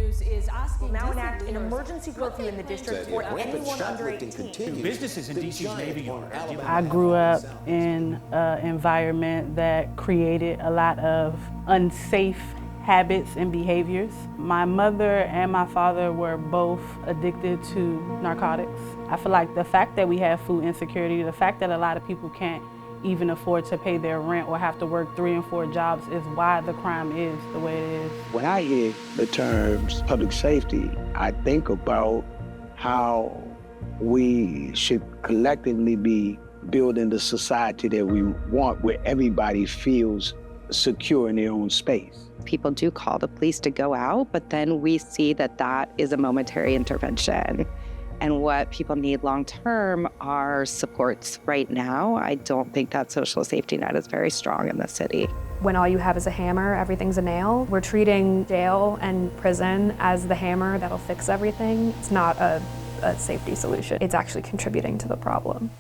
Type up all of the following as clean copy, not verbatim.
News is asking now enact an emergency curfew in the district for anyone under 18. Businesses in DC's Navy Yard. I grew up in an environment that created a lot of unsafe habits and behaviors. My mother and my father were both addicted to narcotics. I feel like the fact that we have food insecurity, the fact that a lot of people can't even afford to pay their rent or have to work 3 and 4 jobs is why the crime is the way it is. When I hear the terms public safety, I think about how we should collectively be building the society that we want, where everybody feels secure in their own space. People do call the police to go out, but then we see that that is a momentary intervention. And what people need long-term are supports right now. I don't think that social safety net is very strong in the city. When all you have is a hammer, everything's a nail. We're treating jail and prison as the hammer that'll fix everything. It's not a safety solution. It's actually contributing to the problem.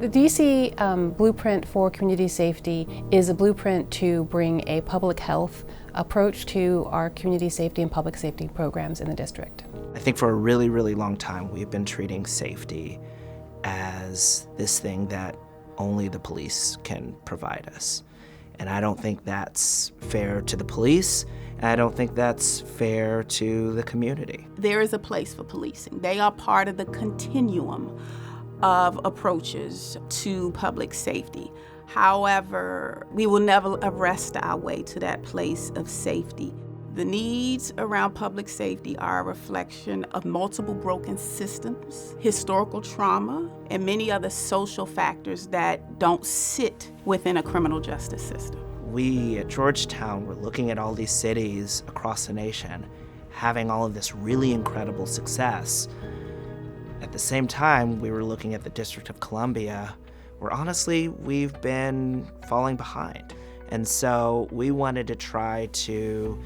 The DC Blueprint for Community Safety is a blueprint to bring a public health approach to our community safety and public safety programs in the district. I think for a really, really long time we've been treating safety as this thing that only the police can provide us. And I don't think that's fair to the police, and I don't think that's fair to the community. There is a place for policing. They are part of the continuum of approaches to public safety. However, we will never arrest our way to that place of safety. The needs around public safety are a reflection of multiple broken systems, historical trauma, and many other social factors that don't sit within a criminal justice system. We at Georgetown were looking at all these cities across the nation, having all of this really incredible success. At the same time, we were looking at the District of Columbia, where honestly, we've been falling behind. And so we wanted to try to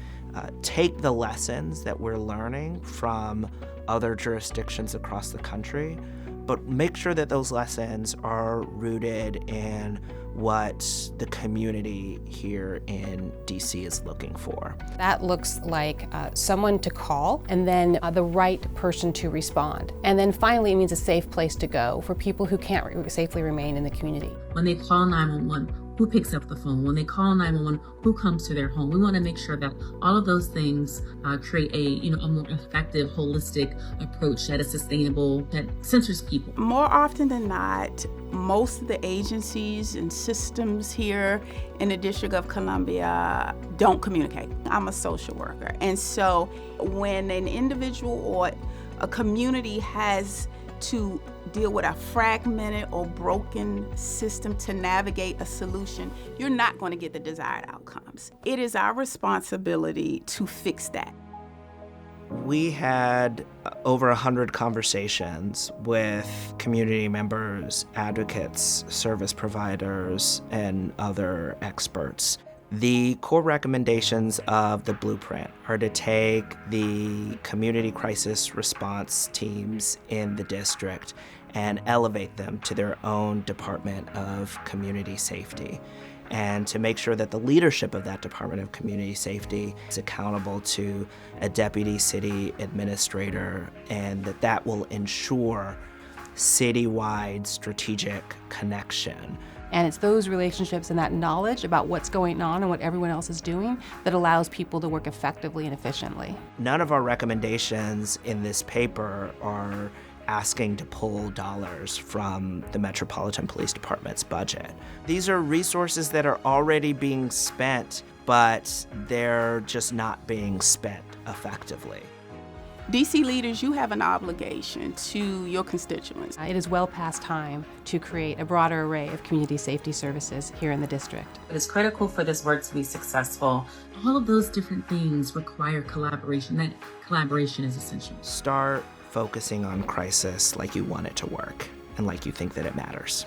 take the lessons that we're learning from other jurisdictions across the country, but make sure that those lessons are rooted in what the community here in DC is looking for. That looks like someone to call, and then the right person to respond. And then finally, it means a safe place to go for people who can't safely remain in the community. When they call 911, who picks up the phone? When they call 911, who comes to their home? We want to make sure that all of those things create a more effective, holistic approach that is sustainable, that centers people. More often than not, most of the agencies and systems here in the District of Columbia don't communicate. I'm a social worker, and so when an individual or a community has to deal with a fragmented or broken system to navigate a solution, you're not going to get the desired outcomes. It is our responsibility to fix that. We had over 100 conversations with community members, advocates, service providers, and other experts. The core recommendations of the blueprint are to take the community crisis response teams in the district and elevate them to their own Department of Community Safety, and to make sure that the leadership of that Department of Community Safety is accountable to a deputy city administrator, and that will ensure citywide strategic connection. And it's those relationships and that knowledge about what's going on and what everyone else is doing that allows people to work effectively and efficiently. None of our recommendations in this paper are asking to pull dollars from the Metropolitan Police Department's budget. These are resources that are already being spent, but they're just not being spent effectively. DC leaders, you have an obligation to your constituents. It is well past time to create a broader array of community safety services here in the district. It is critical for this work to be successful. All of those different things require collaboration. That collaboration is essential. Start focusing on crisis like you want it to work and like you think that it matters.